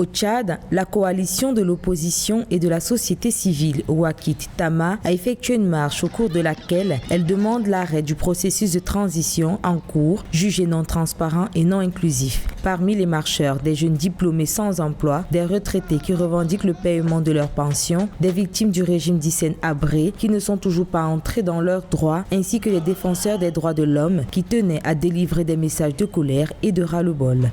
Au Tchad, la coalition de l'opposition et de la société civile Ouakit Tama a effectué une marche au cours de laquelle elle demande l'arrêt du processus de transition en cours, jugé non transparent et non inclusif. Parmi les marcheurs, des jeunes diplômés sans emploi, des retraités qui revendiquent le paiement de leurs pensions, des victimes du régime d'Hissène Habré qui ne sont toujours pas entrés dans leurs droits, ainsi que les défenseurs des droits de l'homme qui tenaient à délivrer des messages de colère et de ras-le-bol.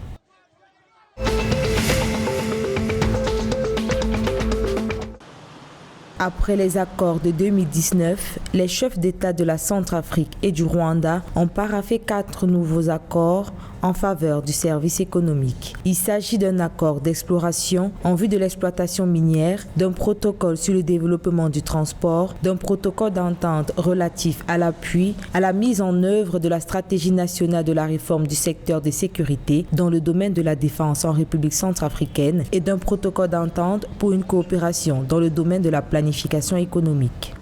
Après les accords de 2019, les chefs d'État de la Centrafrique et du Rwanda ont paraphé 4 nouveaux accords en faveur du service économique. Il s'agit d'un accord d'exploration en vue de l'exploitation minière, d'un protocole sur le développement du transport, d'un protocole d'entente relatif à l'appui, à la mise en œuvre de la stratégie nationale de la réforme du secteur de sécurité dans le domaine de la défense en République centrafricaine et d'un protocole d'entente pour une coopération dans le domaine de la planification économique.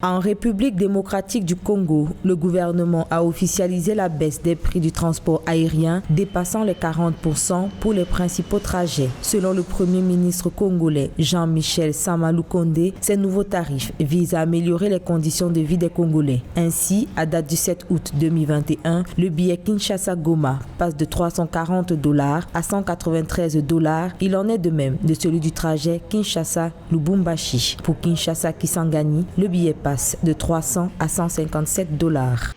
En République démocratique du Congo, le gouvernement a officialisé la baisse des prix du transport aérien dépassant les 40% pour les principaux trajets. Selon le Premier ministre congolais Jean-Michel Sama-Lukonde, ces nouveaux tarifs visent à améliorer les conditions de vie des Congolais. Ainsi, à date du 7 août 2021, le billet Kinshasa-Goma passe de $340 à $193. Il en est de même de celui du trajet Kinshasa-Lubumbashi. Pour Kinshasa-Kisangani, le billet passe de $300 à $157.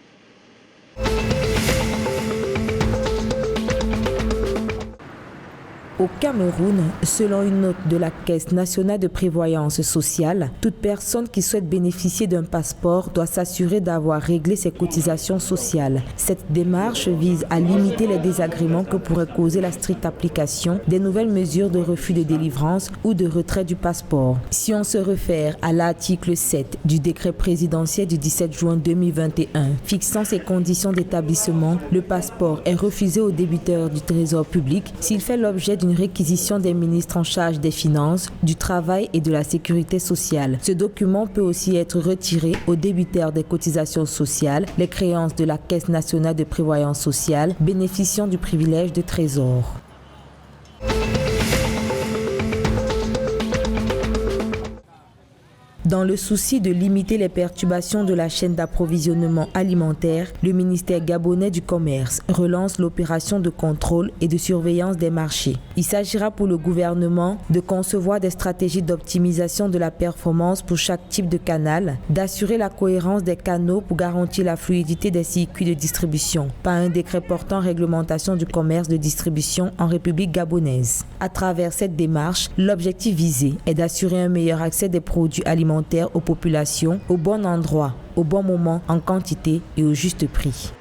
Au Cameroun, selon une note de la Caisse nationale de prévoyance sociale, toute personne qui souhaite bénéficier d'un passeport doit s'assurer d'avoir réglé ses cotisations sociales. Cette démarche vise à limiter les désagréments que pourrait causer la stricte application des nouvelles mesures de refus de délivrance ou de retrait du passeport. Si on se réfère à l'article 7 du décret présidentiel du 17 juin 2021 fixant ses conditions d'établissement, le passeport est refusé au débiteur du Trésor public s'il fait l'objet d'une réquisition des ministres en charge des Finances, du Travail et de la Sécurité sociale. Ce document peut aussi être retiré aux débiteurs des cotisations sociales, les créances de la Caisse nationale de prévoyance sociale bénéficiant du privilège de trésor. Dans le souci de limiter les perturbations de la chaîne d'approvisionnement alimentaire, le ministère gabonais du Commerce relance l'opération de contrôle et de surveillance des marchés. Il s'agira pour le gouvernement de concevoir des stratégies d'optimisation de la performance pour chaque type de canal, d'assurer la cohérence des canaux pour garantir la fluidité des circuits de distribution, par un décret portant réglementation du commerce de distribution en République gabonaise. À travers cette démarche, l'objectif visé est d'assurer un meilleur accès des produits alimentaires aux populations au bon endroit, au bon moment, en quantité et au juste prix.